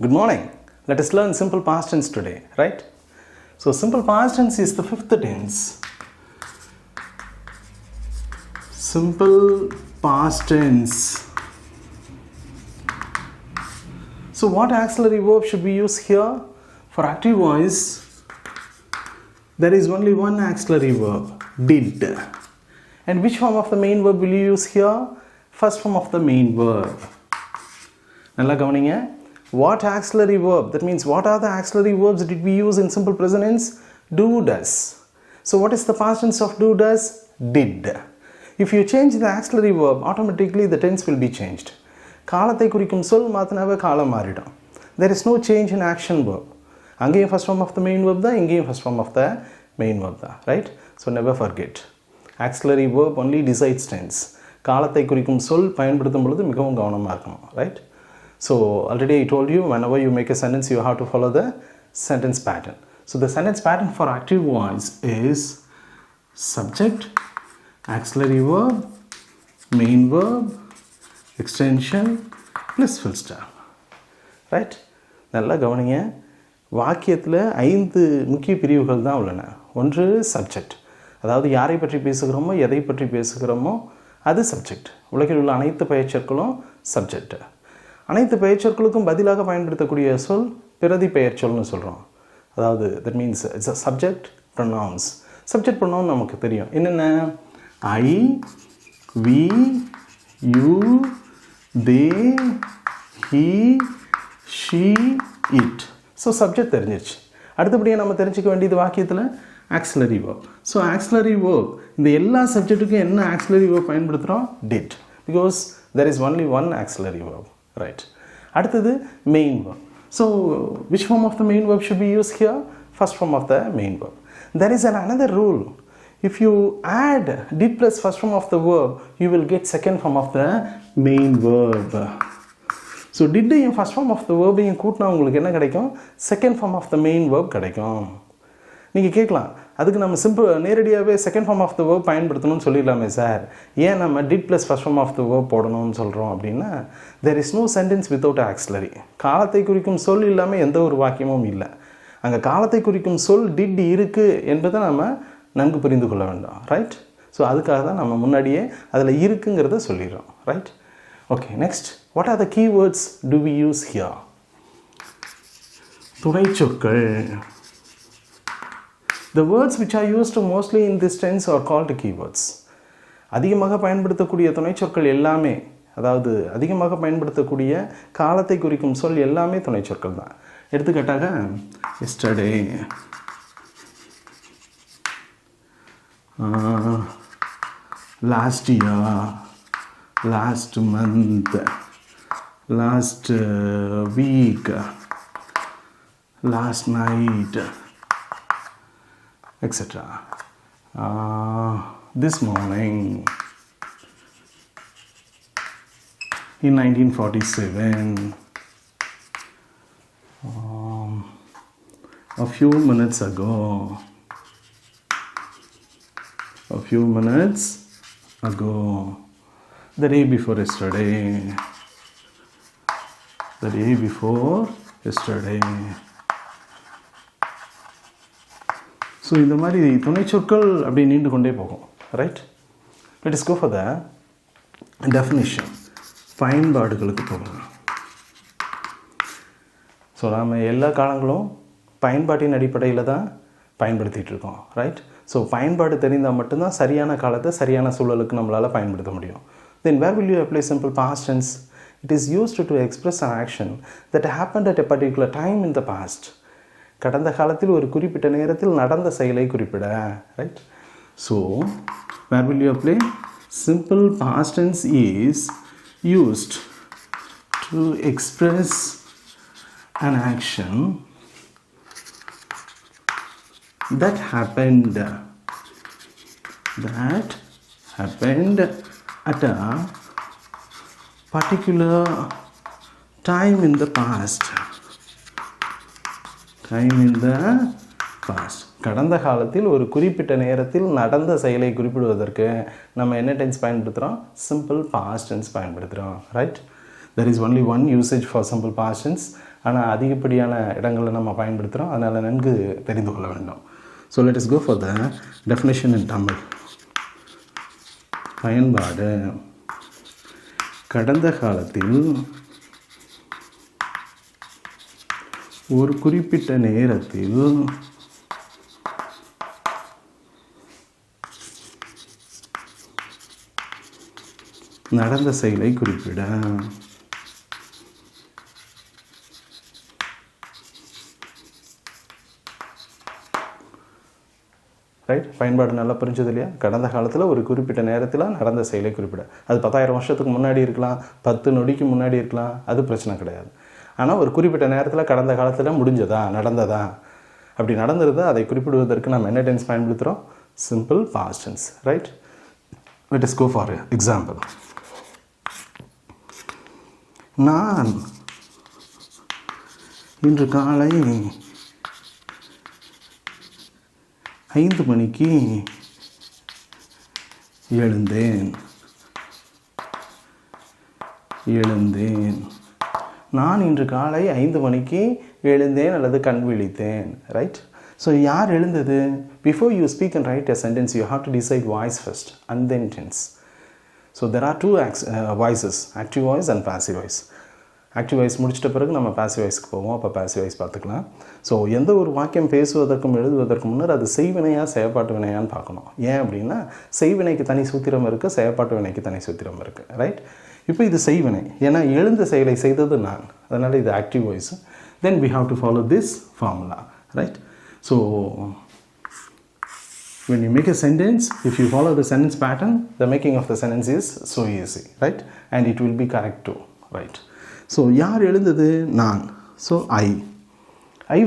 Good morning. Let us learn simple past tense today, right? So simple past tense is the fifth tense. Simple past tense. So what auxiliary verb should we use here? For active voice, there is only one auxiliary verb, did. And which form of the main verb will you use here? First form of the main verb. Nalla gavaninga. What auxiliary verb? That means what are the auxiliary verbs did we use in simple present tense? Do, does. So what is the past tense of do, does? Did. If you change the auxiliary verb, automatically the tense will be changed. காலத்தை குறிக்கும் சொல் மாத்தினாவே காலம் மாறிடும். There is no change in action verb. அங்கேயும் first form of the main verb தான், இங்கேயும் first form of the main verb தான், right? So never forget. Auxiliary verb only decides tense. காலத்தை குறிக்கும் சொல் பயன்படுத்தும் பொழுது மிகவும் கவனமாக இருக்கணும், right? So already I told you, whenever you make a sentence, you have to follow the sentence pattern. So the sentence pattern for active voice is subject, auxiliary verb, main verb, extension plus full stop. Right? நல்லா கவனிங்க. வாக்கியத்தில் 5 முக்கிய பிரிவுகள் தான் உள்ளன. ஒன்று subject, அதாவது யாரை பற்றி பேசுகிறோமோ எதை பற்றி பேசுகிறோமோ அது சப்ஜெக்ட். உலகில் உள்ள அனைத்து பெயர்ச்சொற்களும் சப்ஜெக்ட். அனைத்து பெயர்ச்சொற்களுக்கும் பதிலாக பயன்படுத்தக்கூடிய சொல் பிரதி பெயர்ச்சொல்னு சொல்கிறோம். அதாவது that means it's a subject pronouns. Subject pronoun நமக்கு தெரியும். என்னென்ன? I, we, you, they, he, she, it. So subject தெரிஞ்சிருச்சு. அடுத்தபடியாக நம்ம தெரிஞ்சுக்க வேண்டியது வாக்கியத்தில் auxiliary verb. So auxiliary verb, இந்த எல்லா சப்ஜெக்ட்டுக்கும் என்ன ஆக்சிலரி வேர்ப் பயன்படுத்துகிறோம்? Did. Because there is only one auxiliary verb, right? அடுத்தது main verb. So which form of the main verb should we use here? First form of the main verb. There is another rule. If you add did plus first form of the verb, you will get second form of the main verb. So did in first form of the verb in கூட்டினா உங்களுக்கு என்ன கிடைக்கும்? Second form of the main verb கிடைக்கும். நீங்கள் கேட்கலாம், அதுக்கு நம்ம நேரடியாகவே second form of the verb பயன்படுத்தணும்னு சொல்லிடலாமே சார், ஏன் நம்ம did plus first form of the verb போடணும்னு சொல்கிறோம் அப்படின்னா, there is no sentence without auxiliary. காலத்தை குறிக்கும் சொல் இல்லாமல் எந்த ஒரு வாக்கியமும் இல்லை. அங்கே காலத்தை குறிக்கும் சொல் டிட் இருக்குது என்பதை நம்ம நன்கு புரிந்து கொள்ள வேண்டும், ரைட்? ஸோ அதுக்காக தான் நம்ம முன்னாடியே அதில் இருக்குங்கிறத சொல்லிடுறோம், right? Okay, next, what are the keywords do we use here? துணை சொற்கள். The words which are used mostly in this tense are called keywords. அதிகமாக பயன்படுத்தக்கூடிய துணைச்சொற்கள் எல்லாமே, அதாவது அதிகமாக பயன்படுத்தக்கூடிய காலத்தை குறிக்கும் சொல் எல்லாமே துணைச்சொற்கள் தான். எடுத்துக்காட்டாக yesterday, last year, last month, last week, last night, etc. This morning, in 1947, a few minutes ago, the day before yesterday, so இந்த மாதிரி துணைச்சொற்கள் அப்படி நீண்டு கொண்டே போகும், right? Let us go for the definition. பயன்பாடுகளுக்கு போகலாம். ஸோ நாம் எல்லா காலங்களும் பயன்பாட்டின் அடிப்படையில் தான் பயன்படுத்திகிட்டு இருக்கோம், ரைட்? ஸோ பயன்பாடு தெரிந்தால் மட்டும்தான் சரியான காலத்தை சரியான சூழலுக்கு நம்மளால் பயன்படுத்த முடியும். Then where will you apply simple past tense? It is used to express an action that happened at a particular time in the past. கடந்த காலத்தில் ஒரு குறிப்பிட்ட நேரத்தில் நடந்த செயலை குறிப்பிட, right? So where will you apply? Simple past tense is used to express an action that happened at a particular time in the past. கடந்த காலத்தில் ஒரு குறிப்பிட்ட நேரத்தில் நடந்த செயலை குறிப்பிடுவதற்கு நம்ம என்ன டென்ஸ் பயன்படுத்துகிறோம்? சிம்பிள் பாஸ்ட் டென்ஸ் பயன்படுத்துகிறோம், right? There is only one usage for simple past tense, ஆனால் அதிகப்படியான இடங்களில் நம்ம பயன்படுத்துகிறோம். அதனால் நன்கு தெரிந்து கொள்ள வேண்டும். So let us go for the definition in Tamil. பயன்பாடு கடந்த காலத்தில் ஒரு குறிப்பிட்ட நேரத்தில் நடந்த செயலை குறிப்பிட. ரைட், பயன்பாடு நல்லா புரிஞ்சது இல்லையா? கடந்த காலத்தில் ஒரு குறிப்பிட்ட நேரத்தில் நடந்த செயலை குறிப்பிட. அது 10,000 வருஷத்துக்கு முன்னாடி இருக்கலாம், 10 நொடிக்கு முன்னாடி இருக்கலாம், அது பிரச்சனை கிடையாது. ஆனால் ஒரு குறிப்பிட்ட நேரத்தில் கடந்த காலத்தில் முடிஞ்சதா, நடந்ததா, அப்படி நடந்திருந்தால் அதை குறிப்பிடுவதற்கு நம்ம என்ன டென்ஸ் பயன்படுத்துகிறோம்? Simple past tense. Right, let us go for example. நான் இன்று காலை 5 மணிக்கு எழுந்தேன். நான் இன்று காலை 5 மணிக்கு எழுந்தேன் அல்லது கண் விழித்தேன். ரைட், ஸோ யார் எழுந்தது? Before you speak and write a sentence you have to decide voice first and then tense. So there are 2 voices, active voice and passive voice. Active voice முடிச்சிட்ட பிறகு நம்ம பாசிவ் வாய்ஸ்க்கு போவோம். அப்போ பாசிவ் வாய்ஸ் பார்த்துக்கலாம். So எந்த ஒரு வாக்கியம் பேசுவதற்கும் எழுதுவதற்கும் முன்னர் அது செய்வினையாக செயற்பாட்டு வினையான்னு பார்க்கணும். ஏன் அப்படின்னா செய்வினைக்கு தனி சூத்திரம் இருக்குது, செயற்பாட்டு வினைக்கு தனி சூத்திரம் இருக்குது. ரைட், இப்போ இது செய்வினை, ஏன்னா எழுந்த செயலை செய்தது நான், அதனால் இது active voice. Then we have to follow this formula. Right, so when you make a sentence, if you follow the sentence pattern, the making of the sentence is so easy. Right, and it will be correct too. Right, so யார் எழுந்தது? நான். So I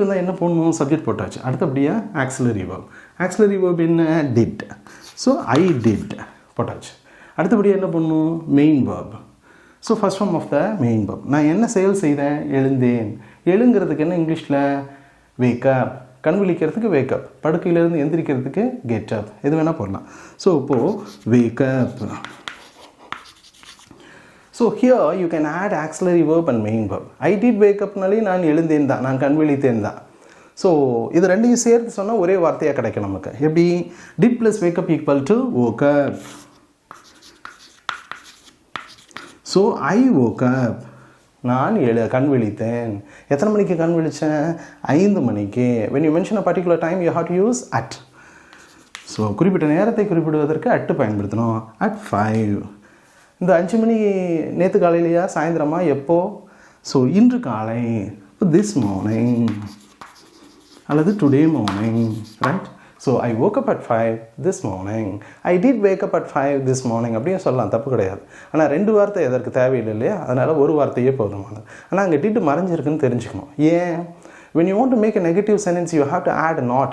வந்தால் என்ன போடணும்? Subject போட்டாச்சு. அடுத்தபடியாக auxiliary verb. Auxiliary verb என்ன? Did. So I did போட்டாச்சு. அடுத்தபடியாக என்ன பண்ணணும்? Main verb. So first form of the main verb. நான் என்ன செயல் செய்தேன்? எழுந்தேன். எழுங்கிறதுக்கு என்ன இங்கிலீஷில்? வேக்கப். கண் விழிக்கிறதுக்கு வேக்கப், படுக்கையிலேருந்து எந்திரிக்கிறதுக்கு கெட்டப், எது வேணால் போடலாம். ஸோ இப்போது wake up. So here you can add auxiliary verb and main verb. I did வேக்கப்னாலே நான் எழுந்தேன் தான், நான் கண் விழித்தேன் தான். ஸோ இது ரெண்டையும் சேர்த்து சொன்னால் ஒரே வார்த்தையாக கிடைக்கும் நமக்கு. எப்படி? Did plus wake up equal to woke-up. So I woke-up. நான் கண் விழித்தேன். எத்தனை மணிக்கு கண் விழித்தேன்? 5 மணிக்கு. when you mention a particular time you have to use at. So குறிப்பிட்ட நேரத்தை குறிப்பிடுவதற்கு at பயன்படுத்தணும். at 5. இந்த 5 மணி நேற்று காலையிலையா, சாயந்தரமா, எப்போ? ஸோ இன்று காலை, திஸ் மார்னிங் அல்லது today morning. Right, so I woke up at 5 this morning. I did wake up at 5 this morning அப்படின்னு சொல்லலாம், தப்பு கிடையாது. ஆனால் 2 வார்த்தை எதற்கு தேவையில்லை இல்லையா? அதனால் ஒரு வார்த்தையே போதுமானது. ஆனால் அங்கே டிட் மறைஞ்சிருக்குன்னு தெரிஞ்சுக்கணும். ஏன்? when you want to make a negative sentence you have to add not.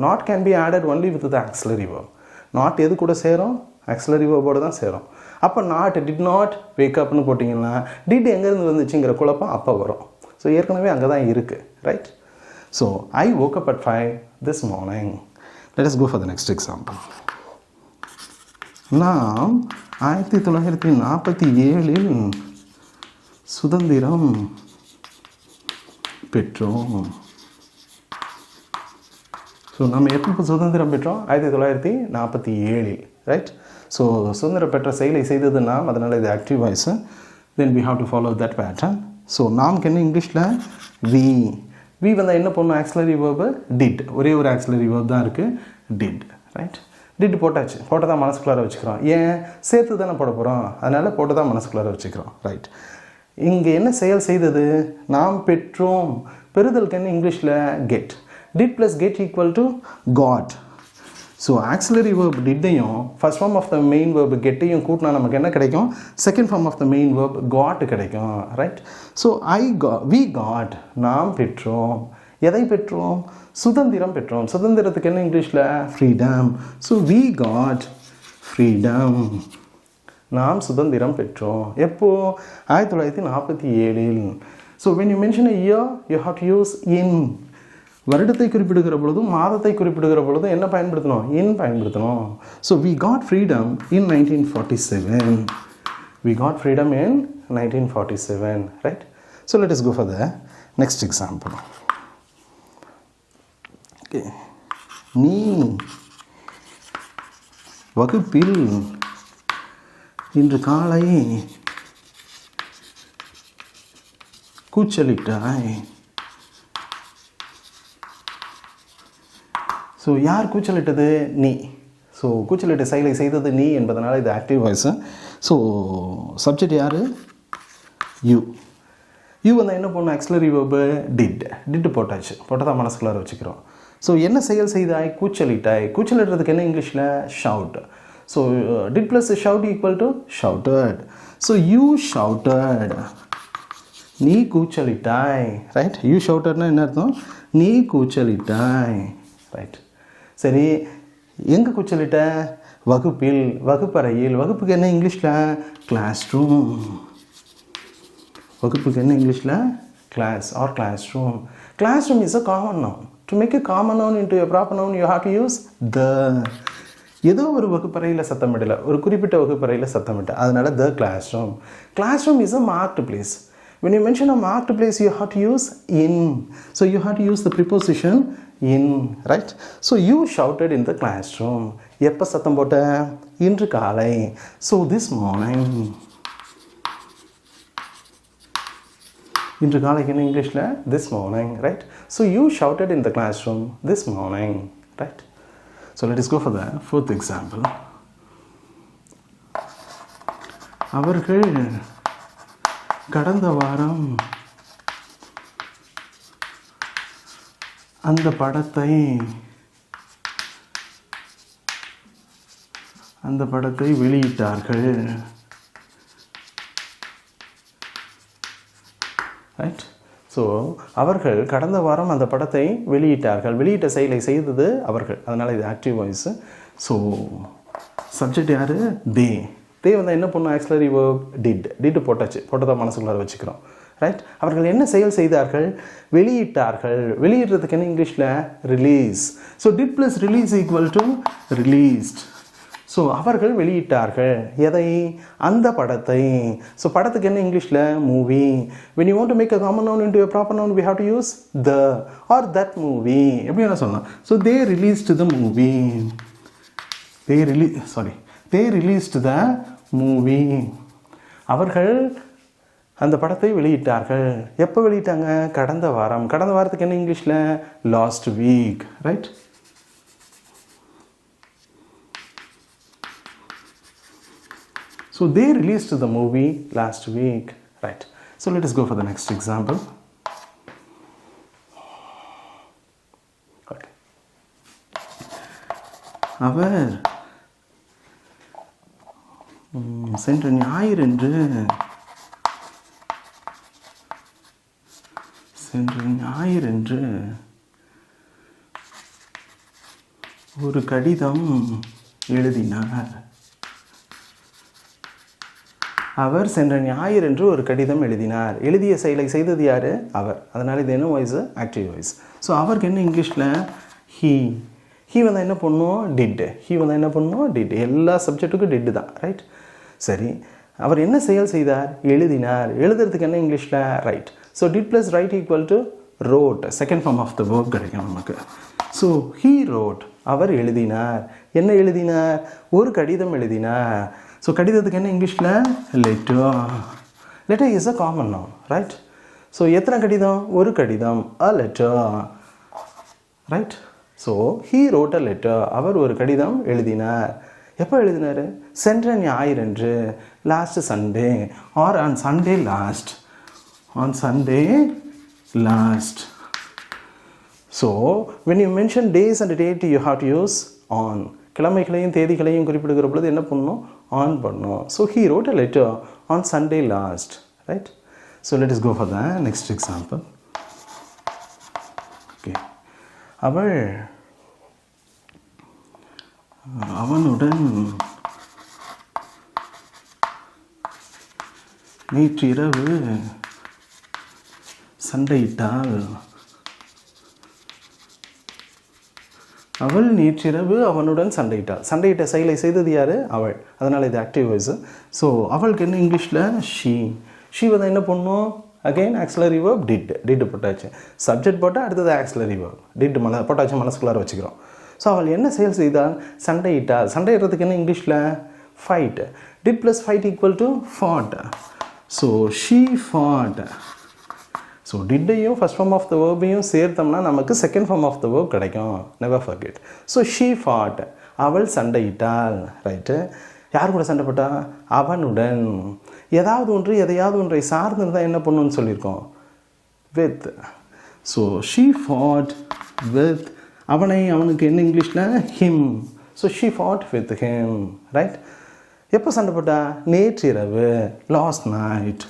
not can be added only with the auxiliary verb. not எது கூட சேரும்? ஆக்சிலரி வேர்போடு தான் சேரும். அப்போ நாட், டிட் நாட் வேக் அப்னு போட்டிங்கன்னா டிட் எங்கேருந்து வந்துச்சுங்கிற குழப்பம் அப்போ வரும். ஸோ ஏற்கனவே அங்கே தான் இருக்குது. Right, so I woke up at 5 this morning. Let us go for the next example. நாம் 1947 சுதந்திரம் பெற்றோம். ஸோ நம்ம எப்போ சுதந்திரம் பெற்றோம்? 1947. ரைட், ஸோ சுதந்திரம் பெற்ற செயலை செய்தது நாம், அதனால் இது active voice. Then we have to follow that pattern. So நாம்க்கு என்ன இங்கிலீஷில்? வி வந்தால் என்ன பண்ணணும்? Auxiliary verb did. ஒரே ஒரு ஆக்சிலரி வேர்ப் தான் இருக்குது, டிட். ரைட், டிட் போட்டாச்சு. போட்டு தான் மனசுக்குள்ளார வச்சுக்கிறோம். ஏன்? சேர்த்து தானே போட போகிறோம், அதனால் போட்டு தான் மனசுக்குள்ளார வச்சுக்கிறோம். ரைட், இங்கே என்ன செயல் செய்தது? நாம் பெற்றோம். பெறுதலுக்கு என்ன இங்கிலீஷில்? Get. Did plus get equal to got. So auxiliary verb டிட்டையும் first form of the main verb கெட்டையும் கூட்டினா நமக்கு என்ன கிடைக்கும்? Second form of the main verb got கிடைக்கும். ரைட், ஸோ வி காட், நாம் பெற்றோம். எதை பெற்றோம்? சுதந்திரம் பெற்றோம். சுதந்திரத்துக்கு என்ன இங்கிலீஷில்? Freedom. So we got freedom. நாம் சுதந்திரம் பெற்றோம். எப்போது? 1947. So when you mention a year you have to use in. வருடத்தை குறிப்பிடுகிற பொழுதும் மாதத்தை குறிப்பிடுகிற பொழுதும் என்ன பயன்படுத்தணும்? இன் பயன்படுத்தணும். So we got freedom in 1947. We got freedom in 1947. Right, So let us go for the next example. Okay. நீ வகுப்பில் இன்று காலை கூச்சலிட்டாய். ஸோ யார் கூச்சலிட்டது? நீ. ஸோ கூச்சலிட்ட செயலை செய்தது நீ என்பதனால் இது ஆக்டிவ் வாய்ஸு. ஸோ சப்ஜெக்ட் யார்? யூ. யூ வந்து என்ன பண்ணணும்? ஆக்சிலரி வெர்பு டிட் போட்டாச்சு. போட்டால் தான் மனசுக்குள்ளார வச்சுக்கிறோம். ஸோ என்ன செயல் செய்தாய்? கூச்சலிட்டாய். கூச்சலிடுறதுக்கு என்ன இங்கிலீஷில்? Shout. So did plus shout equal to shouted. So you shouted. நீ கூச்சலிட்டாய். ரைட். யூ ஷவுட்டட்னா என்ன அர்த்தம்? நீ கூச்சலிட்டாய். ரைட். சரி, எங்கே கூச்சலிட்ட? வகுப்பில், வகுப்பறையில். வகுப்புக்கு என்ன இங்கிலீஷில்? Classroom. வகுப்புக்கு என்ன இங்கிலீஷில்? Class or classroom. Classroom is a common noun. To make a common noun into a proper noun, you have to use the. ஏதோ ஒரு வகுப்பறையில் சத்தமிடலை, ஒரு குறிப்பிட்ட வகுப்பறையில் சத்தமிட்ட, அதனால the classroom. Classroom is a marked place. When you mention a marked place, you have to use in. So you have to use the preposition in, right? So you shouted in the classroom. எப்போ சத்தம் போட்ட? இன்று காலை. So this morning. இன்று காலைக்கு என்ன இங்கிலீஷில்? this morning, right? So you shouted in the classroom this morning, right? So let us go for the fourth example. அவர்கள் கடந்த வாரம் அந்த படத்தை வெளியிட்டார்கள். ரைட். ஸோ அவர்கள் கடந்த வாரம் அந்த படத்தை வெளியிட்டார்கள். வெளியிட்ட செயலை செய்தது அவர்கள், அதனால் இது ஆக்டிவ் வாய்ஸு. ஸோ சப்ஜெக்ட் யார்? தே. தே வந்து என்ன பண்ணணும்? ஆக்சிலரி வெர்ப் டிட் போட்டாச்சு. போட்டதான் மனசுக்குள்ளார வச்சுக்கிறோம். ரைட். அவர்கள் என்ன செயல் செய்தார்கள்? வெளியிட்டார்கள். வெளியிடுறதுக்கு என்ன இங்கிலீஷில்? Release. So did plus release equal to released. So அவர்கள் வெளியிட்டார்கள். எதை? அந்த படத்தை. ஸோ படத்துக்கு என்ன இங்கிலீஷில்? Movie. when you want to make a common noun into a proper noun, we have to use the or that movie. எப்படி என்ன சொல்லலாம்? So they released the movie. they released the movie. அவர்கள் அந்த படத்தை வெளியிட்டார்கள். எப்போ வெளியிட்டாங்க? கடந்த வாரம். கடந்த வாரத்துக்கு என்ன இங்கிலீஷில்? Last week. Right. So they released the movie last week, right? So let us go for the next example. Okay. அவர் சென்ற ஞாயிறன்று ஒரு கடிதம் எழுதினார். அவர் சென்ற ஞாயிறன்று ஒரு கடிதம் எழுதினார். எழுதிய செயலை செய்தது யார்? அவர். அதனால் இது என்ன வாய்ஸ்? Active voice. ஸோ அவருக்கு என்ன இங்கிலீஷில்? ஹீ வந்து என்ன பண்ணும்? டிட். எல்லா சப்ஜெக்ட்டுக்கும் டிட்டு தான். ரைட். சரி, அவர் என்ன செயல் செய்தார்? எழுதினார். எழுதுறதுக்கு என்ன இங்கிலீஷில்? Right. So did plus write equal to wrote. Second form of the verb கிடைக்கும் நமக்கு. So he road. அவர் எழுதினார். என்ன எழுதினார்? ஒரு கடிதம் எழுதினார். ஸோ கடிதத்துக்கு என்ன இங்கிலீஷில்? Letter is a common noun, right? So எத்தனை கடிதம்? ஒரு கடிதம், a letter, right? So he wrote a letter. அவர் ஒரு கடிதம் எழுதினார். எப்போ எழுதினார்? சென்ற ஞாயிறன்று, last Sunday, or on Sunday last. So when you mention days and date, you have to use on. கிழமைகளையும் தேதிகளையும் குறிப்பிடுகிற பொழுது என்ன பண்ணணும்? ஆன் பண்ணணும். So he wrote a letter on Sunday last, right? So let us go for the next example. Okay. அவனுடன் நேற்று இரவு சண்டையிட்டாள். அவள் நேற்றிரவு அவனுடன் சண்டையிட்டாள். சண்டையிட்ட செயலை செய்தது யார்? அவள். அதனால் இது ஆக்டிவ் வாய்ஸ். ஸோ அவளுக்கு என்ன இங்கிலீஷில்? ஷீ வந்து என்ன பண்ணும்? அகெயின் ஆக்சிலரி வேர்ப் டிட் போட்டாச்சு. சப்ஜெக்ட் போட்டால் அடுத்தது ஆக்சிலரி வேர்ப் டிட் போட்டாச்சு, மனசுக்குள்ளார வச்சுக்கிறோம். ஸோ அவள் என்ன செயல் செய்தால்? சண்டையிட்டாள். சண்டையிடுறதுக்கு என்ன இங்கிலீஷில்? Fight. Did plus fight equal to fought. So she fought. So டிட்டையும் ஃபஸ்ட் ஃபார்ம் ஆஃப் த வேர்பையும் சேர்த்தோம்னா நமக்கு second form of the verb கிடைக்கும். Never forget. So she fought, அவள் சண்டையிட்டாள். ரைட்டு. யார் கூட சண்டை போட்டா? அவனுடன். ஏதாவது ஒன்று எதையாவது ஒன்றை சார்ந்திருந்தால் என்ன பண்ணுன்னு சொல்லியிருக்கோம்? வித். So she ஃபாட் with. அவனை, அவனுக்கு என்ன இங்கிலீஷில்? Him. So she ஃபாட் with him. Right. எப்போ சண்டை போட்டா? நேற்றிரவு, last night.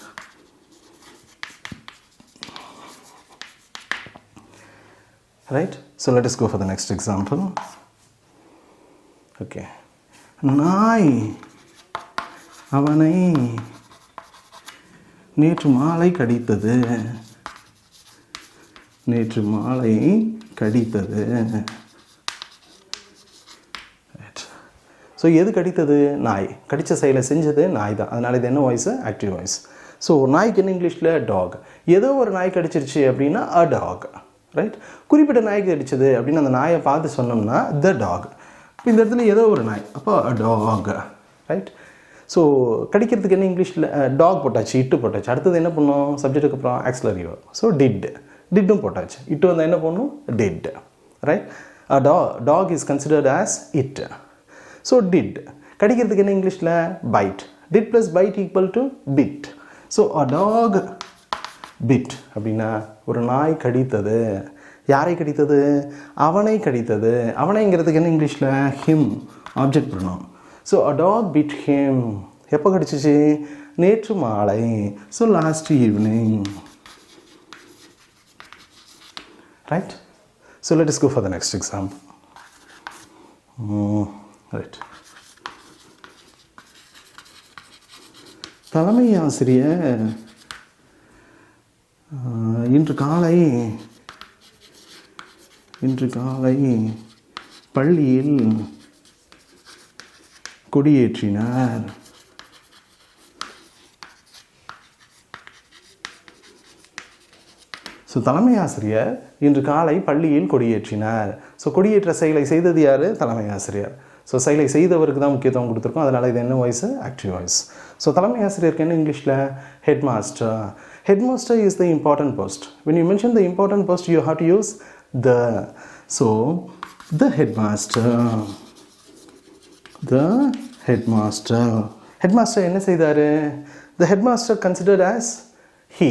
Right? So let us go for the next example. Okay. நாய் அவனை நேற்று மாலை கடித்தது. நேற்று மாலை கடித்தது. ஸோ எது கடித்தது? நாய். கடித்த செயலை செஞ்சது நாய் தான். அதனால் இது என்ன வாய்ஸு? Active voice. ஸோ நாய்க்கு என்ன இங்கிலீஷில்? டாக். ஏதோ ஒரு நாய் கடிச்சிருச்சு அப்படின்னா அ டாக். ரைட். குறிப்பிட்ட நாய்க்கு கடிச்சது அப்படின்னு அந்த நாயை பார்த்து சொன்னோம்னா த டாக். இப்போ இந்த இடத்துல ஏதோ ஒரு நாய், அப்போ டாக். ரைட். ஸோ கடிக்கிறதுக்கு என்ன இங்கிலீஷில்? டாக் போட்டாச்சு, இட்டு போட்டாச்சு. அடுத்தது என்ன பண்ணோம்? சப்ஜெக்ட்டுக்கு அப்புறம் ஆக்சிலரி வேர்ப். ஸோ டிட்டும் போட்டாச்சு. இட்டு வந்தால் என்ன பண்ணணும்? Did. Right. Dog is considered as it. So did. கடிக்கிறதுக்கு என்ன இங்கிலீஷில்? Bite. Did plus bite equal to bit. So a dog bit அப்படின்னா ஒரு நாய் கடித்தது. யாரை கடித்தது? அவனை கடித்தது. அவனைங்கிறதுக்கு என்ன இங்கிலீஷில்? Him. Object pronoun. So a dog bit him. எப்போ கடிச்சிச்சு? நேற்று மாலை. So last evening. Right. So let us go for the next example. Right. தலைமை ஆசிரியர் இன்று காலை பள்ளியில் கொடியேற்றினார். ஸோ தலைமை ஆசிரியர் இன்று காலை பள்ளியில் கொடியேற்றினார். ஸோ கொடியேற்ற செயலை செய்தது யார்? தலைமை ஆசிரியர். ஸோ செயலை செய்தவருக்கு தான் முக்கியத்துவம் கொடுத்துருக்கோம். அதனால் இது என்ன வாய்ஸ்? Active voice. ஸோ தலைமை ஆசிரியருக்கு என்ன இங்கிலீஷில்? Head master. Headmaster is the important post. When you mention the important post, you have to use the. So, the headmaster. The headmaster. Headmaster என்ன செய்தாரு? The headmaster considered as he.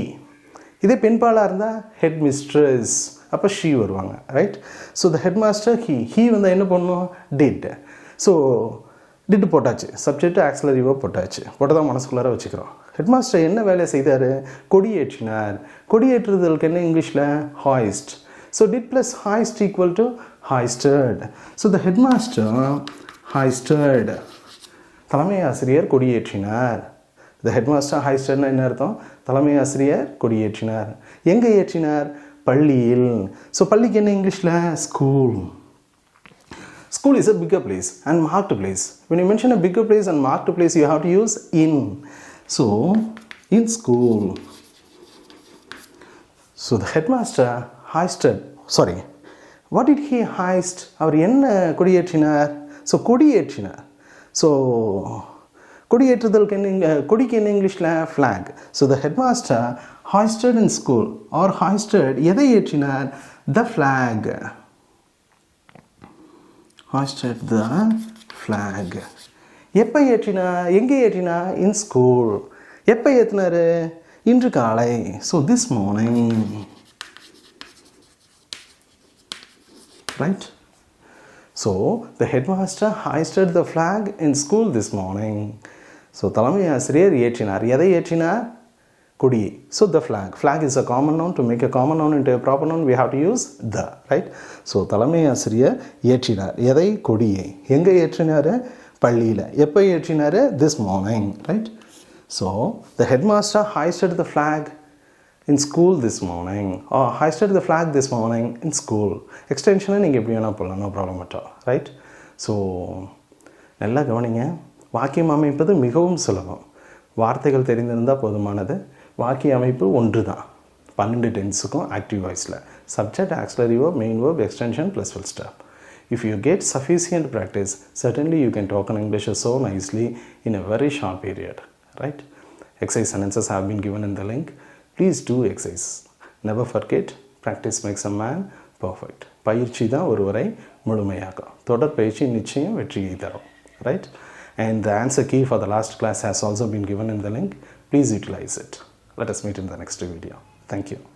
இதே பெண்பாளாக இருந்தால் head mistress. அப்போ she வருவாங்க. Right. So the headmaster he வந்து என்ன பண்ணணும்? did. So did போட்டாச்சு. சப்ஜெக்ட் ஆக்சிலரி வேர்ப் போட்டாச்சு. போட்டதான் மனசுக்குள்ளார வச்சுக்கிறோம். ஹெட்மாஸ்டர் என்ன வேலையை செய்தார்? கொடியேற்றினார். கொடியேற்றுதலுக்கு என்ன இங்கிலீஷில்? Hoist. So did plus hoist equal to hoisted. So the headmaster hoisted. தலைமை ஆசிரியர் கொடியேற்றினார். த ஹெட்மாஸ்டர் ஹாய்ஸ்டட்னா என்ன அர்த்தம்? தலைமை ஆசிரியர் கொடியேற்றினார். எங்கே ஏற்றினார்? பள்ளியில். ஸோ பள்ளிக்கு என்ன இங்கிலீஷில்? School. School is a bigger place and marked place. When you mention a bigger place and marked place, you have to use in. So, in school. So, the headmaster hoisted. Sorry. What did he hoist? அவர் என்ன கொடியேற்றினார்? So, கொடியேற்றினார். So, கொடியேற்றுதலுக்கு என்ன? கொடிக்கு என்ன இங்கிலீஷில்? flag. So, the headmaster hoisted in school or hoisted எதை ஏற்றினார்? The flag. hoisted the flag. எப்போ ஏற்றினா? எங்கே ஏற்றினா? இன் school. எப்போ ஏற்றினார்? இன்று காலை. So this morning. Right. So the headmaster hoisted the flag in school this morning. So தலைமை ஆசிரியர் ஏற்றினார். எதை ஏற்றினார்? கொடியை. ஸோ the flag is a common noun. To make a common noun into a proper noun we have to use the. Right. So தலைமை ஆசிரியர் ஏற்றினார். எதை? கொடியை. எங்கே ஏற்றினார்? பள்ளியில். எப்போ ஏற்றினார்? This morning. Right. So the headmaster hoisted the flag in school this morning or hoisted the flag this morning in school. எக்ஸ்டென்ஷனை நீங்கள் எப்படி வேணால் போடலாம். No problem at all. Right. So நல்லா கவனிங்க. வாக்கியம் அமைப்பது மிகவும் சுலபம். வார்த்தைகள் தெரிந்திருந்தால் போதுமானது. வாக்கிய அமைப்பு ஒன்று தான் 12 டென்ஸுக்கும் ஆக்டிவ் வாய்ஸில். Subject, auxiliary verb, main verb, extension plus full stop. If you get sufficient practice, certainly you can talk in English so nicely in a very short period, right? Exercise sentences have been given in the link. Please do exercise. Never forget, practice makes a man perfect. பயிற்சி தான் ஒருவரை முழுமையாக்கும். தொடர் பயிற்சி நிச்சயம் வெற்றியை தரும், right? And the answer key for the last class has also been given in the link. Please utilize it. Let us meet in the next video. Thank you.